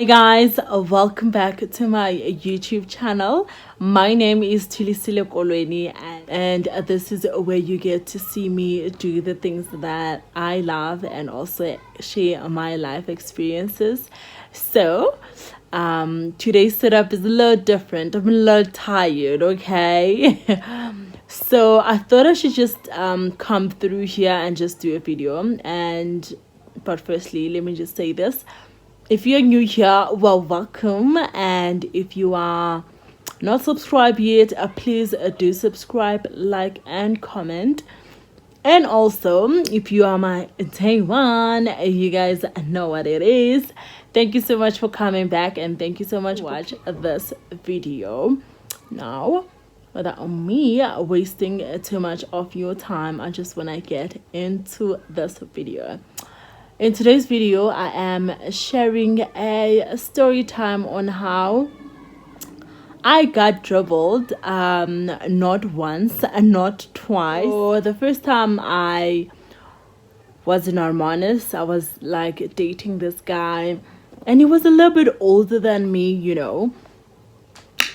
Hey guys, welcome back to my YouTube channel. My name is Thulisile Kolweni, and this is where you get to see me do the things that I love and also share my life experiences. So today's setup is a little different. I'm a little tired, okay? So I thought I should just come through here and just do a video. But firstly, let me just say this. If you're new here, well, welcome. And if you are not subscribed yet, please do subscribe, like, and comment. And also, if you are my day one, you guys know what it is. Thank you so much for coming back, and thank you so much for watching this video. Now, without me wasting too much of your time, I just want to get into this video. In today's video, I am sharing a story time on how I got dribbled, not once and not twice. So the first time I was in Armanis, I was like dating this guy, and he was a little bit older than me, you know.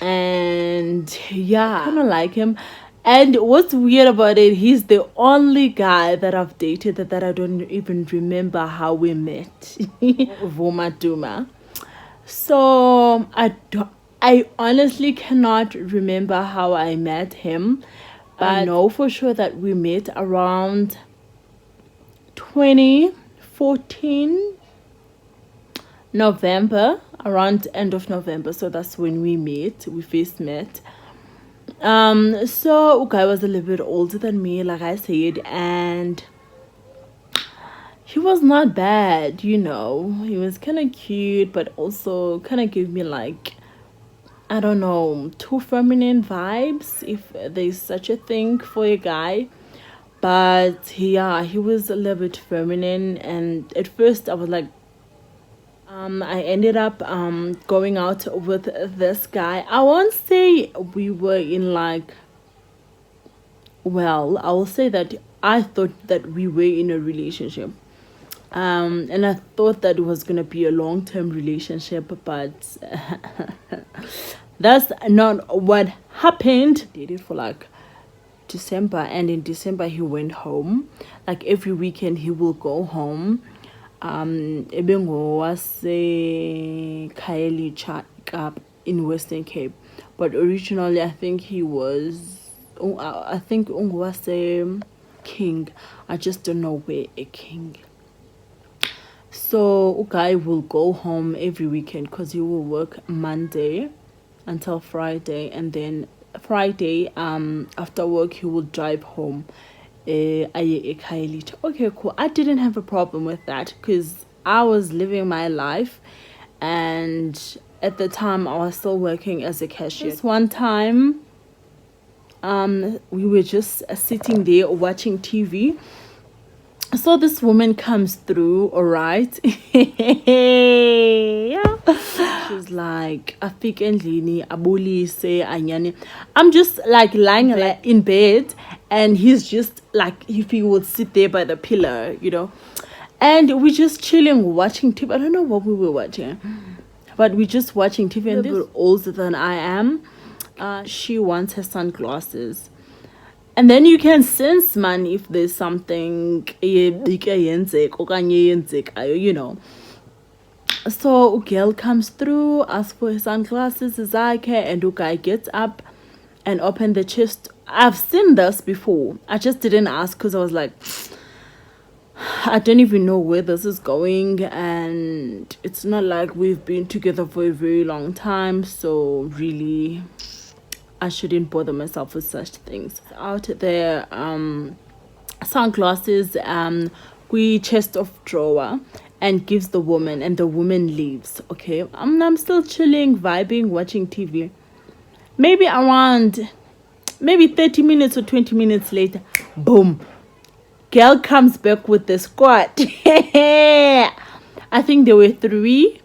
And yeah, I kind of like him. And what's weird about it, he's the only guy that I've dated that I don't even remember how we met. Voma Duma. So I honestly cannot remember how I met him. But I know for sure that we met around 2014 November, around end of November. So that's when we first met. So guy was a little bit older than me, like I said, and he was not bad, you know. He was kind of cute, but also kind of gave me like, I don't know, too feminine vibes, if there's such a thing for a guy. But yeah, he was a little bit feminine, and at first I was like, I ended up going out with this guy. I won't say we were in like, well, I will say that I thought that we were in a relationship. And I thought that it was gonna be a long-term relationship, but that's not what happened. Did it for like December, and in December he went home. Like every weekend he will go home. Ebengo was Khayelitsha in Western Cape, but originally I think he was, I think was a King. I just don't know where a King. So guy will go home every weekend because he will work Monday until Friday, and then Friday after work he will drive home. Okay, cool. I didn't have a problem with that because I was living my life, and at the time I was still working as a cashier. This one time we were just sitting there watching TV. So this woman comes through, all right. Yeah. She's like, Afik endlini, abulise, anyani. I'm just like lying in bed, and he's just like, if he would sit there by the pillar, you know. And we're just chilling, watching TV. I don't know what we were watching, but we're just watching TV. And they're older than I am. She wants her sunglasses. And then you can sense, man, if there's something, you know. So a girl comes through, asks for his sunglasses, and the guy gets up and open the chest. I've seen this before. I just didn't ask because I was like, I don't even know where this is going, and it's not like we've been together for a very long time, so really I shouldn't bother myself with such things. Out there, sunglasses, we chest of drawer, and gives the woman, and the woman leaves. Okay, I'm still chilling, vibing, watching TV. Maybe 30 minutes or 20 minutes later, boom, girl comes back with the squad. I think there were 3.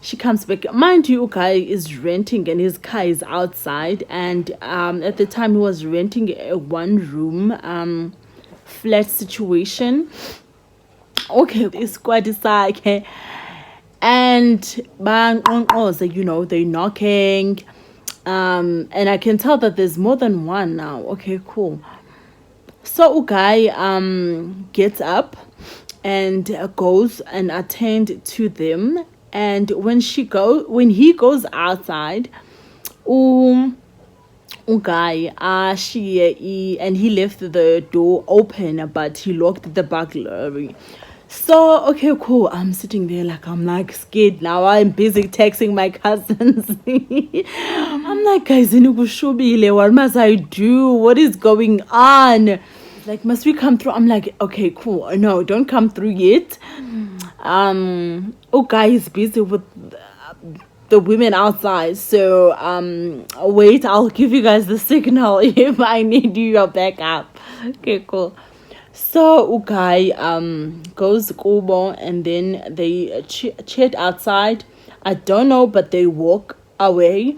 She comes back. Mind you, guy is renting and his car is outside, and at the time he was renting a 1-room flat situation. Okay, this squad is like, and they're knocking, and I can tell that there's more than one now. Okay, cool. So guy gets up and goes and attend to them, and when he goes outside, guy and he left the door open, but he locked the burglary. So okay, cool. I'm sitting there I'm like scared now. I'm busy texting my cousins. I'm like, guys, what must I do? What is going on? Like, must we come through? I'm like, okay, cool. No, don't come through yet. Guy is busy with the women outside, so wait, I'll give you guys the signal if I need your backup. Okay, cool. So guy goes Kubo, and then they chat outside. I don't know, but they walk away,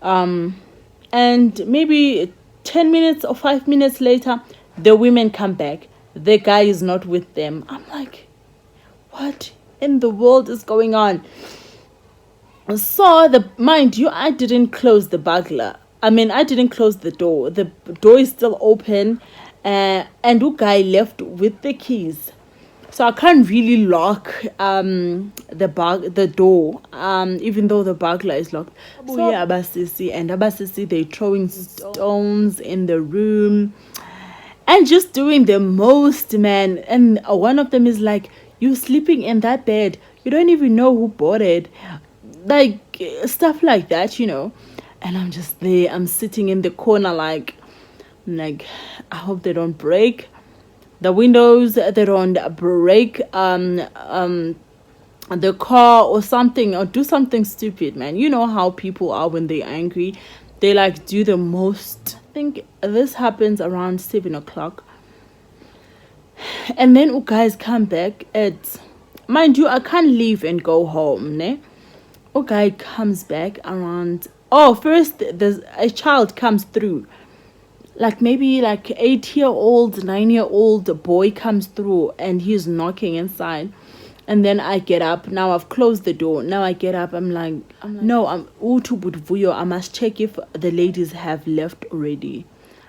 and maybe 10 minutes or 5 minutes later, the women come back. The guy is not with them. I'm like, what in the world is going on? So mind you, I didn't close the burglar. I didn't close the door. The door is still open, and the guy left with the keys. So I can't really lock the door, even though the burglar is locked. So yeah, Abasisi, they're throwing stones in the room and just doing the most, man. And one of them is like, you sleeping in that bed, you don't even know who bought it, like stuff like that. And I'm just there, I'm sitting in the corner like I hope they don't break the windows, they don't break the car or something, or do something stupid, man. You know how people are when they're angry, they do the most. I think this happens around 7 o'clock, and then guys come back at, mind you, I can't leave and go home, ne? Guy comes back around, first there's a child comes through, maybe 8-year-old 9-year-old boy comes through, and he's knocking inside. And then I get up. Now I've closed the door. Now I get up. I'm like, no, I must check if the ladies have left already.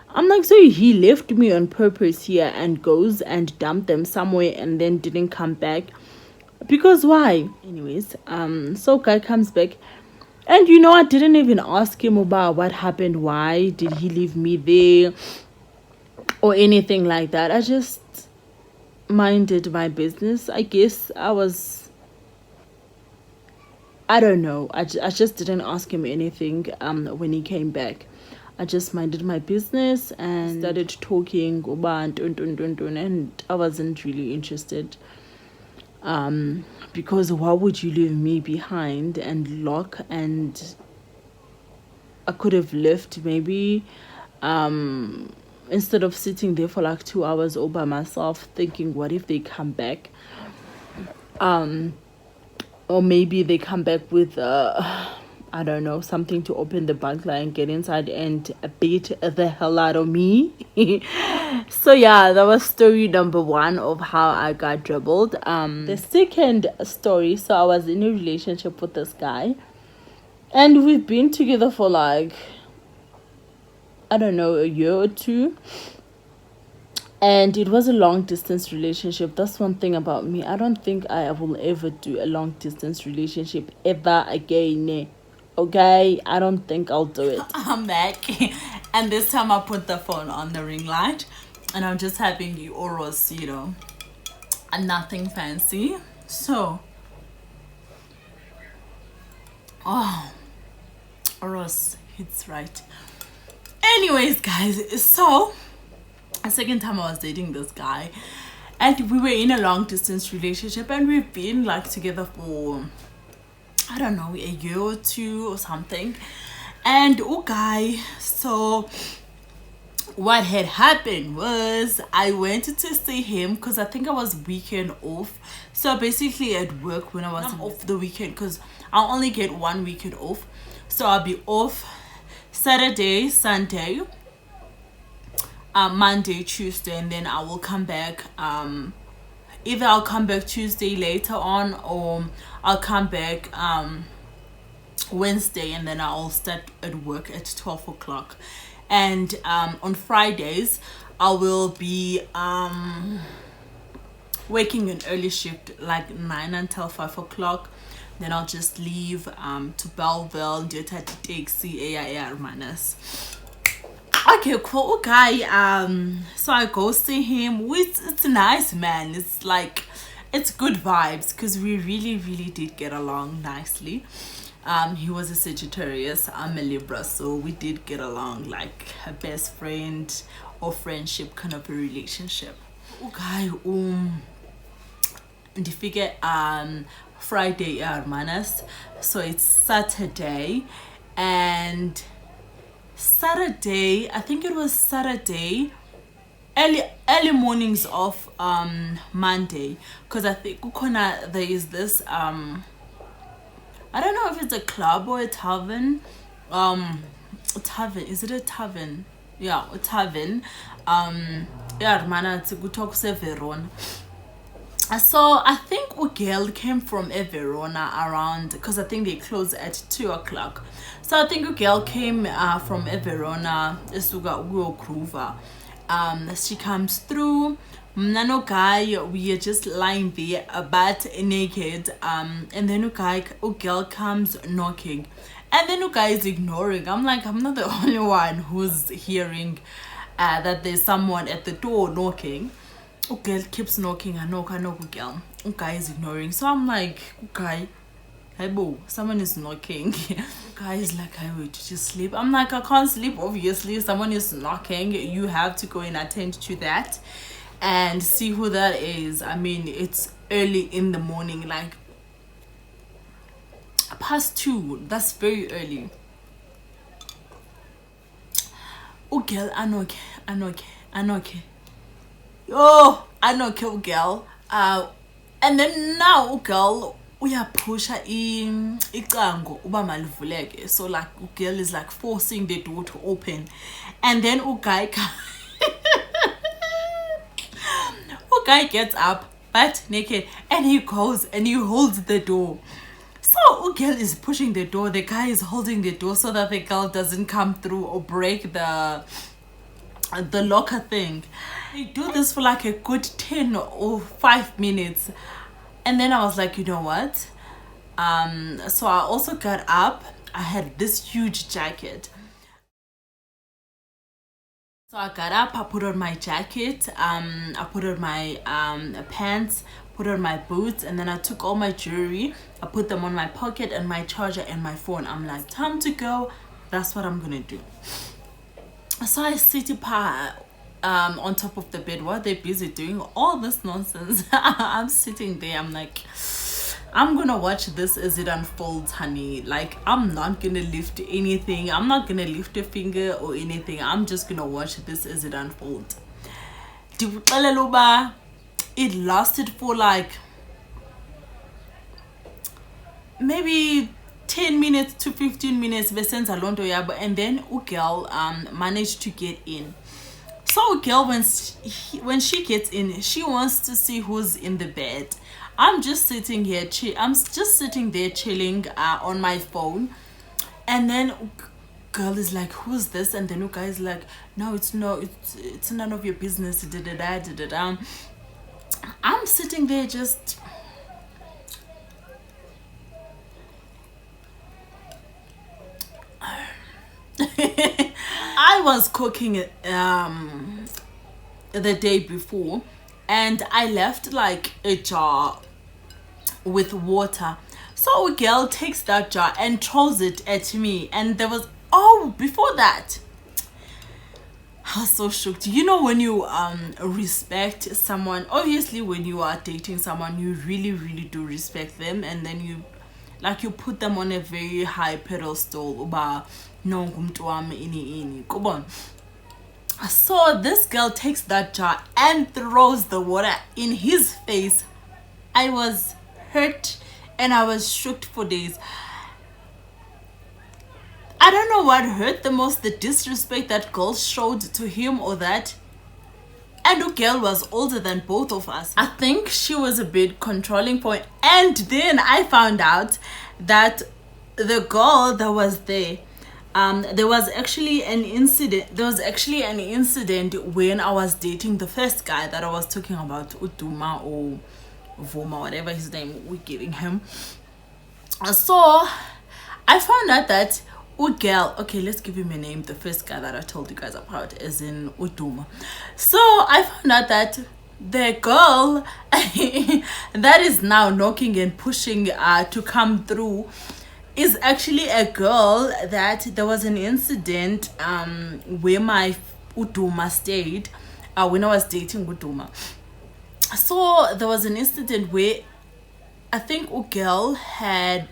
I'm like, so he left me on purpose here and goes and dumped them somewhere and then didn't come back? Because why? Anyways, so guy comes back, and I didn't even ask him about what happened. Why did he leave me there or anything like that? I just minded my business. I guess I don't know. I just didn't ask him anything when he came back. I just minded my business and started talking about and I wasn't really interested. Because why would you leave me behind and lock? And I could have left maybe instead of sitting there for 2 hours all by myself thinking, what if they come back? Or maybe they come back with I don't know, something to open the burglar and get inside and beat the hell out of me. So yeah, that was story number 1 of how I got dribbled. The second story, so I was in a relationship with this guy, and we've been together for I don't know, a year or 2. And it was a long distance relationship. That's one thing about me. I don't think I will ever do a long distance relationship ever again. Okay, I don't think I'll do it. I'm back, and this time I put the phone on the ring light, and I'm just having the oros, and nothing fancy. So, oros hits right. Anyways, guys, so a second time I was dating this guy, and we were in a long distance relationship, and we've been together for, I don't know, a year or 2 or something. And so what had happened was I went to see him because I think I was weekend off. So basically at work, when I was off the weekend, because I'll only get 1 weekend off, so I'll be off Saturday, Sunday, Monday, Tuesday, and then I will come back either I'll come back Tuesday later on, or I'll come back Wednesday, and then I'll start at work at 12 o'clock. And on Fridays I will be working an early shift, like 9 until 5 o'clock. Then I'll just leave to Belleville, do a taxi, AR minus. Okay, cool. Okay, so I go see him. It's nice, man. It's like, it's good vibes, because we really did get along nicely. He was a Sagittarius, I'm a Libra, so we did get along like a best friend or friendship kind of a relationship. Okay, ndifike Friday manas, so it's Saturday, and Saturday, I think it was Saturday, early mornings of Monday, because I think there is this I don't know if it's a club or a tavern. A tavern, is it a tavern? Yeah, a tavern. Yeah, mana talk Verona. So I think Ugel came from Verona around, because I think they close at 2 o'clock. So I think Ugel came from Verona, Esuga Ugo Kruva. She comes through. Nano guy, we are just lying there, butt naked. And then Ugel comes knocking, and then guy is ignoring. I'm like, I'm not the only one who's hearing that there's someone at the door knocking. Ugel keeps knocking. I knock Ugel. Guy is ignoring. So I'm like, okay, hey boo, someone is knocking. Guy is like, I wait to sleep. I'm like, I can't sleep, obviously. Someone is knocking. You have to go and attend to that and see who that is. I mean, it's early in the morning, like past 2. That's very early. Ugel, anoke. Oh, anoke Ugel. And then now Ugel, we are pushing icango uba malivuleke. So like Ugel is like forcing the door to open, and then Ugai guy gets up butt naked, and he goes and he holds the door. So Ugel is pushing the door, the guy is holding the door so that the girl doesn't come through or break the locker thing. They do this for like a good 10 or 5 minutes, and then I was like, you know what, so I also got up. I had this huge jacket. So I got up, I put on my jacket, I put on my pants, put on my boots, and then I took all my jewelry, I put them on my pocket and my charger and my phone. I'm like, time to go. That's what I'm gonna do. So I sit on top of the bed while they're busy doing all this nonsense. I'm sitting there, I'm like, I'm gonna watch this as it unfolds, honey. Like, I'm not gonna lift anything, I'm not gonna lift a finger or anything. I'm just gonna watch this as it unfolds. It lasted for like maybe 10 minutes to 15 minutes, and then Ugel managed to get in. So Ugel, when she gets in, she wants to see who's in the bed. I'm just sitting here, I'm just sitting there chilling on my phone, and then girl is like, who's this? And then guy is like, no, it's none of your business. I'm sitting there just I was cooking the day before, and I left like a jar with water. So a girl takes that jar and throws it at me, and there was, oh, before that I was so shocked. You know, when you respect someone, obviously when you are dating someone, you really do respect them, and then you put them on a very high pedestal. Uba no ngumntu wami ini come on. So this girl takes that jar and throws the water in his face. I was hurt and I was shocked for days. I don't know what hurt the most, the disrespect that girl showed to him, or that and the girl was older than both of us. I think she was a bit controlling point. And then I found out that the girl that was there, there was actually an incident when I was dating the first guy that I was talking about, Uduma or Vuma, whatever his name we're giving him. So I found out that Ugel, okay, let's give him a name, the first guy that I told you guys about, as in Uduma. So I found out that the girl that is now knocking and pushing to come through is actually a girl that there was an incident where my Uduma stayed when I was dating Uduma. So there was an incident where I think Ugel had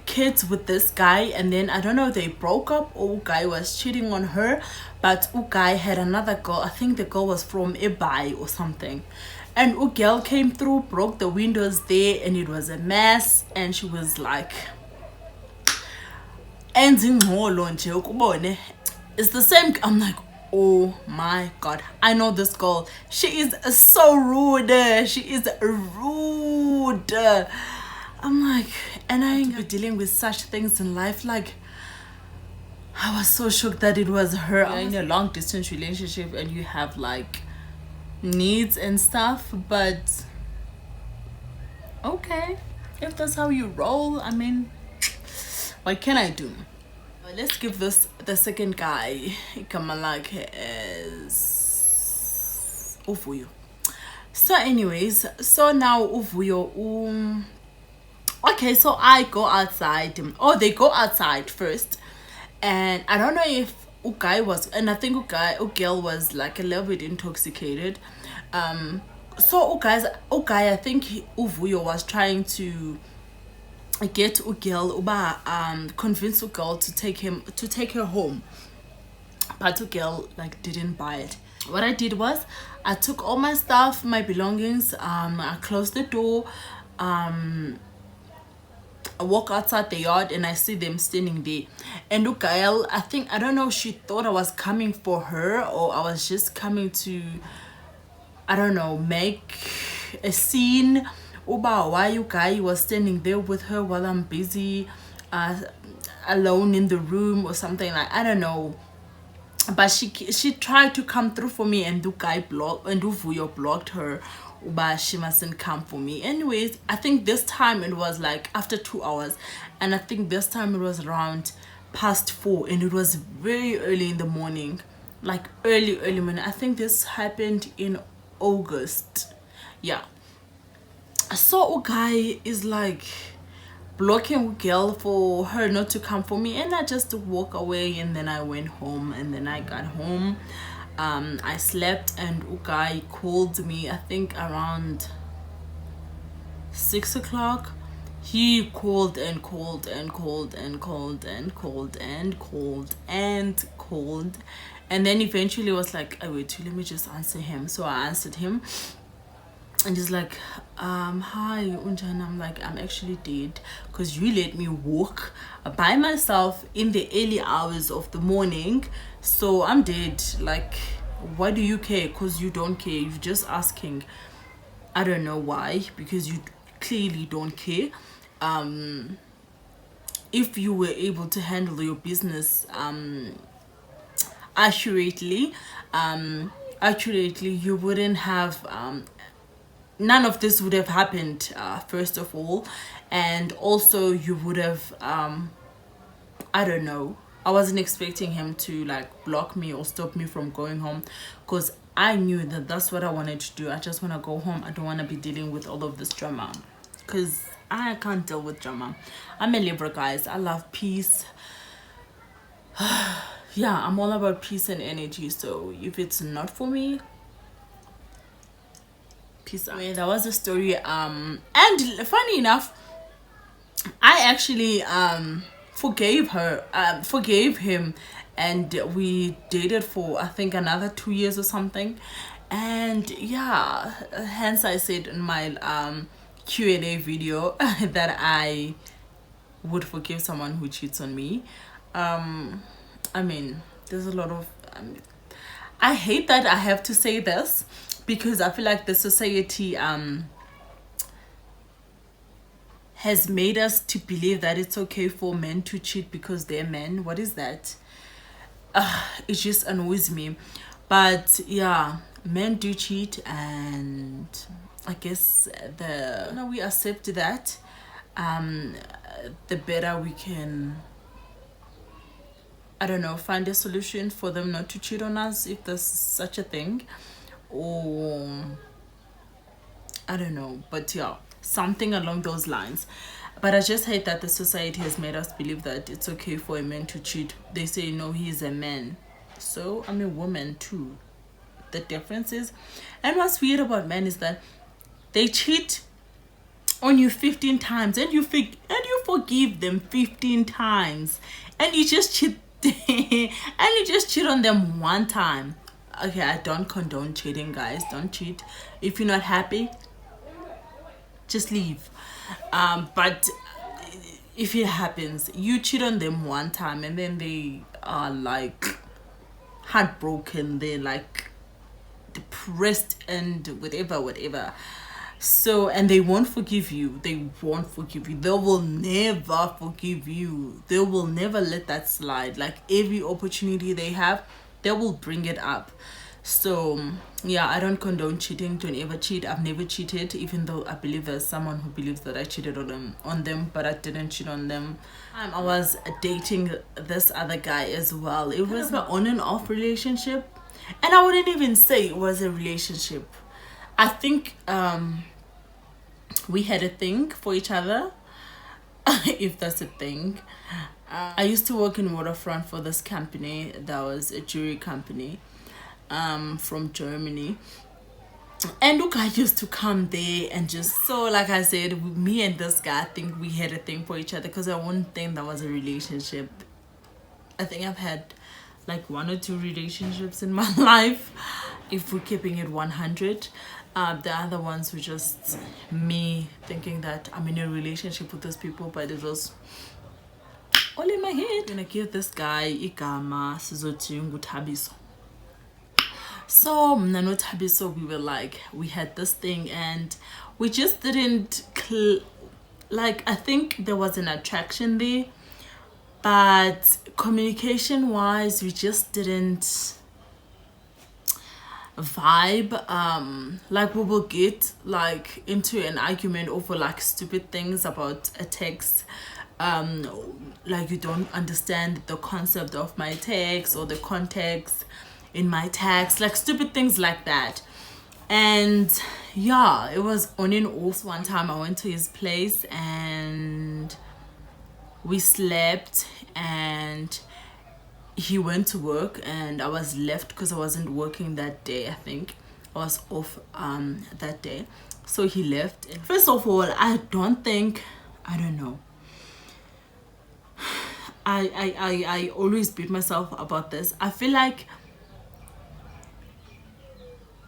kids with this guy, and then I don't know, they broke up or Ugai was cheating on her, but Ugai had another girl. I think the girl was from Ebai or something, and Ugel came through, broke the windows there, and it was a mess. And she was like, it's the same. I'm like, oh my god, I know this girl. She is so rude. She is rude. I'm like, and I ain't be dealing with such things in life. Like, I was so shocked that it was her. You're in a long distance relationship and you have like needs and stuff, but okay, if that's how you roll, I mean, what can I do? Let's give this the second guy. Kamalak as Uvuyo. So anyways, so now Uvuyo okay, so I go outside. Oh, they go outside first, and I don't know if Ugai was, and I think Ugel was like a little bit intoxicated. So Ugai, I think Uvuyo was trying to get Ugel, convince Ugel to take her home, but Ugel like didn't buy it. What I did was I took all my stuff, my belongings. I closed the door. I walk outside the yard and I see them standing there. And Ugael, I don't know, she thought I was coming for her, or I was just coming to, I don't know, make a scene. Uba, why you guy was standing there with her while I'm busy, alone in the room or something, like, I don't know. But she tried to come through for me, and Uvuyo blocked her. But she mustn't come for me. Anyways, I think this time it was like after 2 hours, and I think this time it was around past 4, and it was very early in the morning, like early morning. I think this happened in August. Yeah. So Ugai is like blocking girl for her not to come for me, and I just walk away. And then I went home, and then I got home. I slept, and Ugai called me, I think around 6 o'clock. He called and called and called and called and called and called and called, and then eventually was like, oh wait, let me just answer him. So I answered him, and he's like, hi Unjan. I'm like, I'm actually dead, because you let me walk by myself in the early hours of the morning, so I'm dead. Like, why do you care? Because you don't care. You're just asking. I don't know why, because you clearly don't care. If you were able to handle your business accurately, you wouldn't have none of this would have happened, first of all. And also you would have I don't know, I wasn't expecting him to like block me or stop me from going home, because I knew that that's what I wanted to do. I just want to go home. I don't want to be dealing with all of this drama, because I can't deal with drama. I'm a Libra, guys. I love peace. Yeah, I'm all about peace and energy. So if it's not for me, peace out. That was the story. And funny enough, I actually forgave him, and we dated for I think another 2 years or something. And yeah, hence I said in my Q&A video that I would forgive someone who cheats on me. I mean, there's a lot of I hate that I have to say this, because I feel like the society has made us to believe that it's okay for men to cheat because they're men. What is that? It just annoys me. But yeah, men do cheat, and I guess the no, we accept that, the better we can, I don't know, find a solution for them not to cheat on us, if there's such a thing. Or I don't know, but yeah, something along those lines. But I just hate that the society has made us believe that it's okay for a man to cheat. They say no, he's a man, so I'm a woman too. The difference is, and what's weird about men is that they cheat on you 15 times, and you forgive them 15 times, and you just cheat and you just cheat on them one time. Okay, I don't condone cheating, guys. Don't cheat. If you're not happy, just leave. But if it happens, you cheat on them one time, and then they are like heartbroken, they're like depressed and whatever. So, and they won't forgive you. They will never forgive you. They will never let that slide. Like every opportunity they have, they will bring it up. So yeah, I don't condone cheating. Don't ever cheat. I've never cheated, even though I believe there's someone who believes that I cheated on them, but I didn't cheat on them. I was dating this other guy as well. It was an on and off relationship, and I wouldn't even say it was a relationship. I think we had a thing for each other, if that's a thing. I used to work in Waterfront for this company that was a jewelry company from Germany. And look, I used to come there and just, so like I said, me and this guy, I think we had a thing for each other, because I wouldn't think that was a relationship. I think I've had like 1 or 2 relationships in my life, if we're keeping it 100. The other ones were just me thinking that I'm in a relationship with those people, but it was all in my head. I'm gonna give this guy igama sizothi nguThabiso. So mna noThabiso, we were like, we had this thing, and we just didn't like, I think there was an attraction there, but communication wise we just didn't vibe. Like we will get like into an argument over like stupid things about a text. Like you don't understand the concept of my text or the context in my text, like stupid things like that. And yeah, it was on and off. One time I went to his place and we slept, and he went to work, and I was left because I wasn't working that day. I think I was off that day, so he left. And first of all, I don't know, I always beat myself about this. I feel like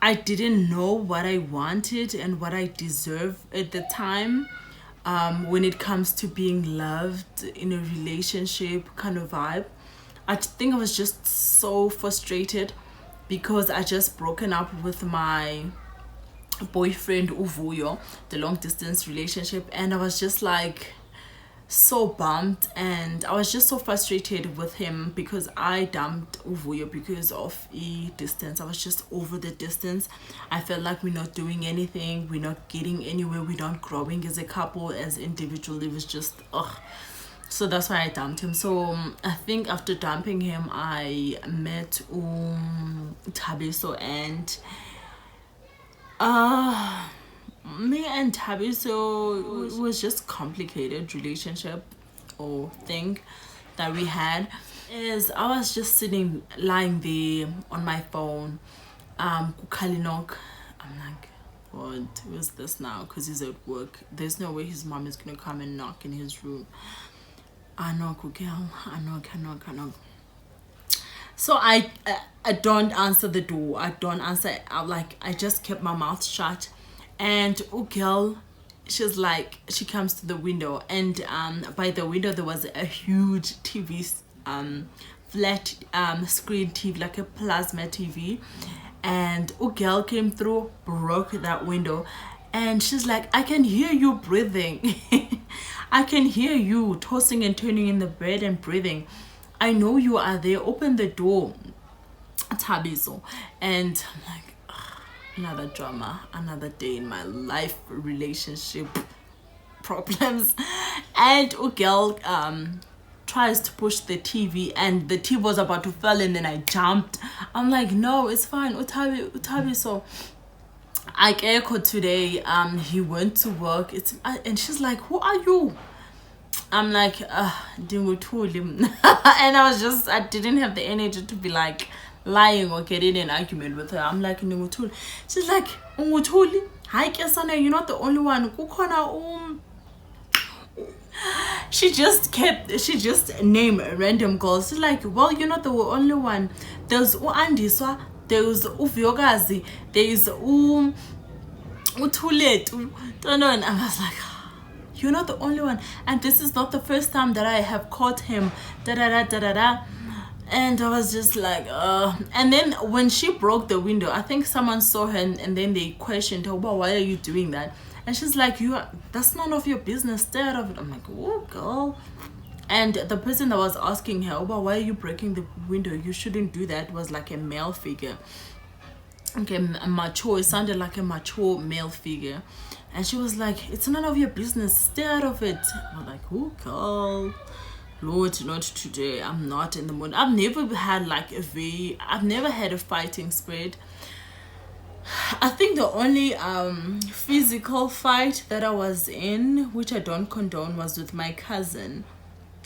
I didn't know what I wanted and what I deserve at the time, when it comes to being loved in a relationship kind of vibe. I think I was just so frustrated because I just broken up with my boyfriend Uvuyo, the long distance relationship, and I was just like so bummed, and I was just so frustrated with him because I dumped Uvuyo because of distance. I was just over the distance. I felt like we're not doing anything, we're not getting anywhere, we're not growing as a couple, as individual. It was just ugh. So that's why I dumped him. So I think after dumping him, I met Thabiso, and me and Thabiso, it was just complicated relationship or thing that we had. Is I was just lying there on my phone, Kalinok. I'm like, what was this now? Because he's at work. There's no way his mom is gonna come and knock in his room. I knock, girl. I knock. So I don't answer the door. I don't answer. I just kept my mouth shut. And girl, she's like, she comes to the window, and by the window there was a huge TV flat screen TV, like a plasma TV, and a girl came through, broke that window, and she's like, I can hear you breathing. I can hear you tossing and turning in the bed and breathing. I know you are there. Open the door, Tabiso. And I'm like, ugh, another drama, another day in my life, relationship problems. And a girl tries to push the TV, and the TV was about to fall, and then I jumped. I'm like, no, it's fine, Utabi. So I echo today. He went to work. And she's like, who are you? I'm like, Dinguthuli. And I didn't have the energy to be like lying or getting in an argument with her. I'm like, Dinguthuli. She's like, Unguthuli, hi Kesana, you're not the only one. Kukhona she just named random girls. She's like, well, you're not the only one. There's Andiswa, there's Uvyogazi, there's Utulet, and I was like, you're not the only one, and this is not the first time that I have caught him. And I was just like, and then when she broke the window, I think someone saw her, and then they questioned her, well, why are you doing that? And she's like, that's none of your business, stay out of it. I'm like, oh girl. And the person that was asking her, well, why are you breaking the window, you shouldn't do that, was like a male figure. Okay, mature, it sounded like a mature male figure. And she was like, it's none of your business, stay out of it. I'm like, oh girl, Lord, not today. I'm not in the mood. I've never had a fighting spirit. I think the only physical fight that I was in, which I don't condone, was with my cousin.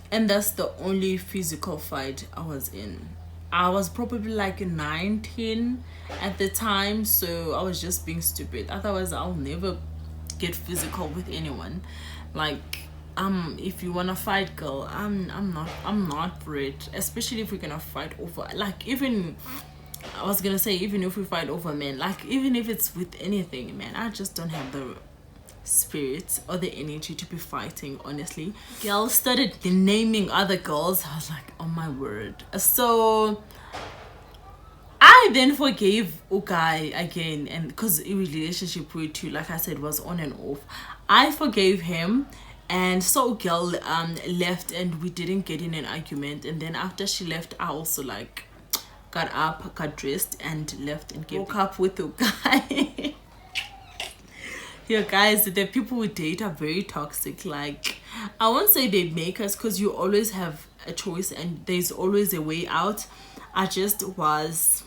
And that's the only physical fight I was in. I was probably like 19 at the time, so I was just being stupid. Otherwise, I'll never get physical with anyone. Like, if you wanna fight, girl, I'm not for it. Especially if we're gonna fight over, like, even if we fight over men, like, even if it's with anything, man, I just don't have the spirit or the energy to be fighting, honestly. Girls started naming other girls. I was like, oh my word. So I then forgave Ukai again, and because a relationship with two, like I said, was on and off, I forgave him. And so girl left, and we didn't get in an argument. And then after she left, I also like got up, got dressed, and left, and woke up with the guy. Yeah, guys, the people we date are very toxic. Like, I won't say they make us, because you always have a choice and there's always a way out. I just was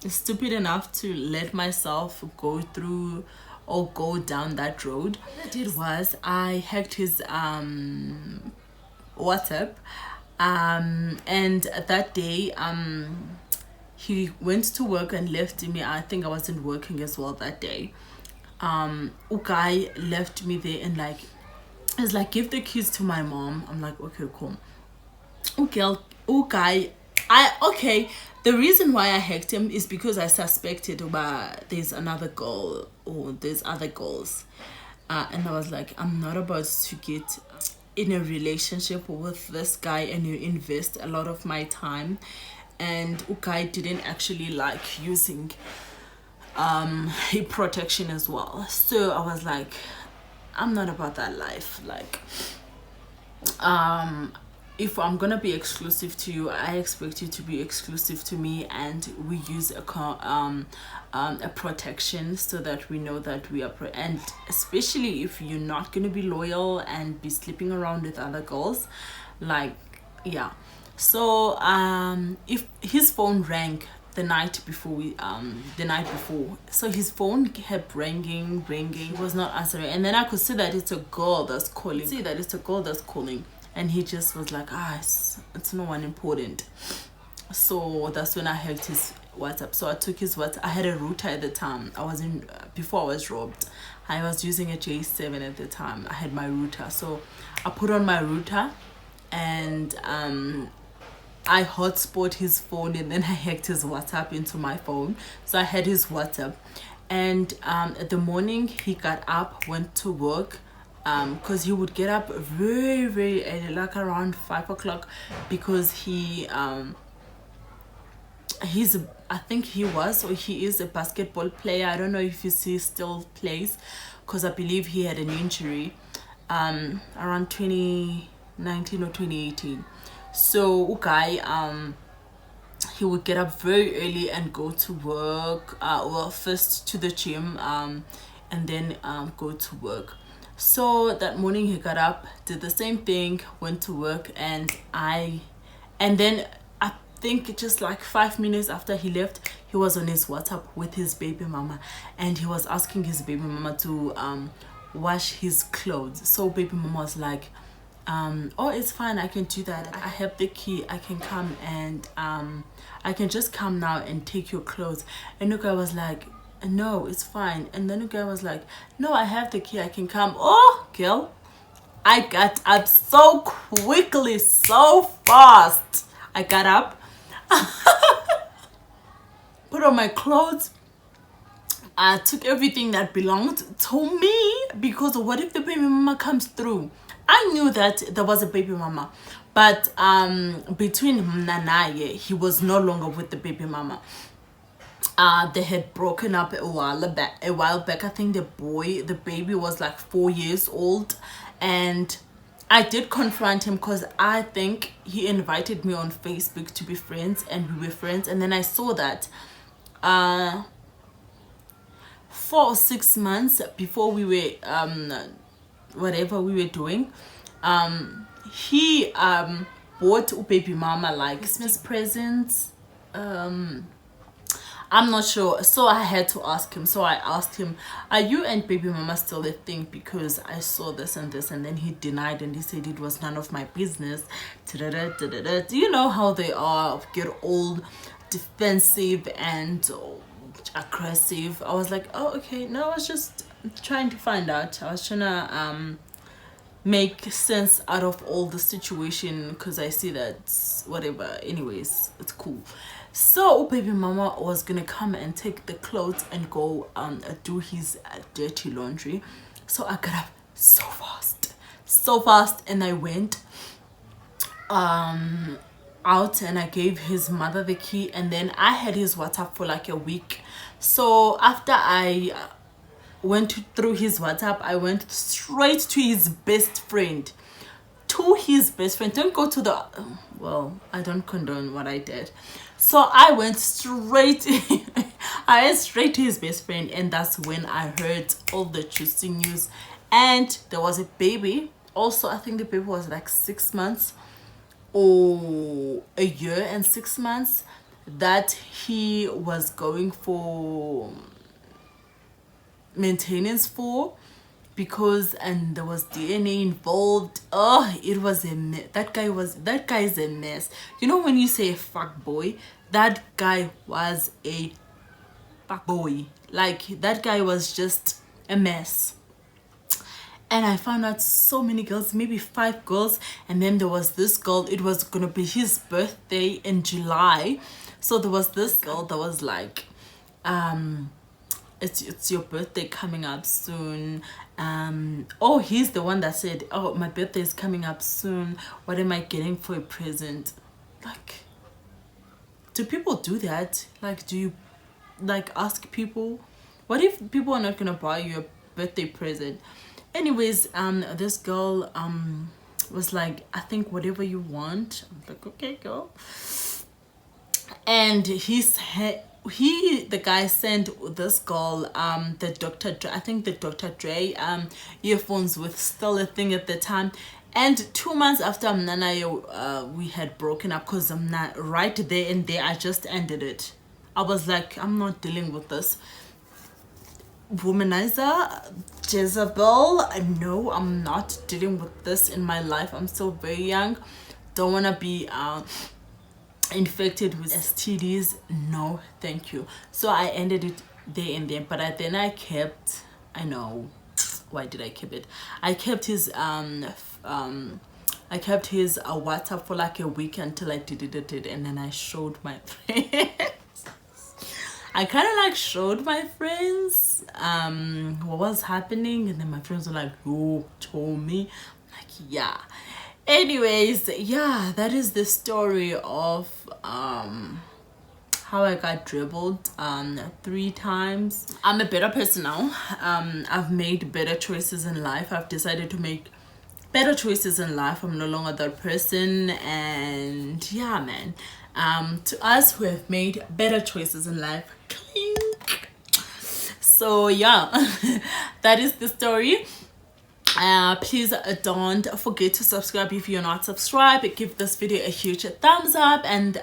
stupid enough to let myself go through or go down that road. What I did was I hacked his WhatsApp, and that day he went to work and left me. I think I wasn't working as well that day. Ukai left me there, and like, it's like, give the keys to my mom. I'm like, okay, cool. Ukai, the reason why I hacked him is because I suspected there's another girl, or there's other girls, and I was like, I'm not about to get in a relationship with this guy and you invest a lot of my time. And Ukai didn't actually like using hip protection as well, so I was like, I'm not about that life. Like, if I'm gonna be exclusive to you, I expect you to be exclusive to me, and we use a protection so that we know that we are and especially if you're not gonna be loyal and be sleeping around with other girls, like, yeah. So if his phone rang the night before, so his phone kept ringing, he was not answering, and then I could see that it's a girl that's calling, and he just was like, it's no one important. So that's when I hacked his WhatsApp. So I took his WhatsApp. I had a router at the time. Before I was robbed, I was using a J7 at the time. I had my router, so I put on my router, and I hotspot his phone, and then I hacked his WhatsApp into my phone. So I had his WhatsApp, and at the morning he got up, went to work, because he would get up very very early, like around 5 o'clock, because he's I think he was, or he is, a basketball player. I don't know if he still plays, because I believe he had an injury around 2019 or 2018. So okay, he would get up very early and go to work, well, first to the gym, and then go to work. So that morning he got up, did the same thing, went to work, and then I think just like 5 minutes after he left, he was on his WhatsApp with his baby mama, and he was asking his baby mama to wash his clothes. So baby mama was like, oh, it's fine, I can do that, I have the key, I can come, and I can just come now and take your clothes. And the guy was like, no, it's fine. And then the guy was like, no, I have the key, I can come. Oh girl, I got up so quickly, so fast. I got up, put on my clothes, I took everything that belonged to me, because what if the baby mama comes through? I knew that there was a baby mama, but between Nanaye, he was no longer with the baby mama. They had broken up a while back. I think the baby was like 4 years old, and I did confront him, because I think he invited me on Facebook to be friends, and we were friends. And then I saw that 4 or 6 months before we were whatever we were doing, he bought baby mama like Christmas presents. I'm not sure, so I had to ask him. So I asked him, are you and baby mama still a thing, because I saw this and this? And then he denied, and he said it was none of my business. Do you know how they are, get all defensive and aggressive? I was like, oh okay, no, I was just trying to find out. I was trying to make sense out of all the situation, because I see that whatever, anyways, it's cool. So baby mama was gonna come and take the clothes and go do his dirty laundry. So I got up so fast, and I went out, and I gave his mother the key, and then I had his WhatsApp for like a week. So after I went through his WhatsApp, I went straight to his best friend. Don't go to the, well, I don't condone what I did. So I went straight to his best friend, and that's when I heard all the juicy news. And there was a baby also. I think the baby was like 6 months or a year and 6 months, that he was going for maintenance for, because, and there was DNA involved. Oh, it was a mess. That guy is a mess. You know, when you say fuck boy, that guy was a fuck boy. Like, that guy was just a mess. And I found out so many girls, maybe 5 girls, and then there was this girl. It was gonna be his birthday in July, so there was this girl that was like, it's your birthday coming up soon. Oh, he's the one that said, oh, my birthday is coming up soon, what am I getting for a present? Like, do people do that? Like, do you like ask people? What if people are not gonna buy you a birthday present? Anyways, this girl was like, I think whatever you want. I'm like, okay, girl. And the guy sent this girl the Dr. Dre, I think the Dr. Dre earphones with still a thing at the time. And 2 months after Mnanayo, we had broken up, because I'm not right there and there, I just ended it. I was like, I'm not dealing with this womanizer, Jezebel. No, I'm not dealing with this in my life. I'm still very young, don't want to be infected with STDs. No, thank you. So I ended it there and then. But then I kept, I know, why did I keep it? I kept his WhatsApp for like a week until I deleted it, and then I showed my friends. I kind of like showed my friends what was happening, and then my friends were like, "You told me." I'm like, yeah. Anyways, yeah, that is the story of how I got dribbled 3 times. I'm a better person now. I've made better choices in life. I've decided to make better choices in life. I'm no longer that person. And yeah, man, to us who have made better choices in life, clink. So yeah, that is the story. Please don't forget to subscribe if you're not subscribed. Give this video a huge thumbs up, and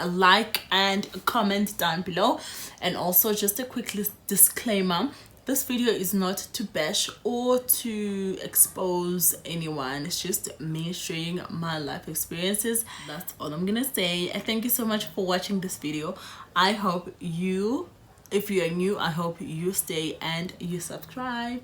like and comment down below. And also, just a quick disclaimer, this video is not to bash or to expose anyone. It's just me sharing my life experiences. That's all I'm gonna say. Thank you so much for watching this video. I hope you, if you are new, I hope you stay and you subscribe.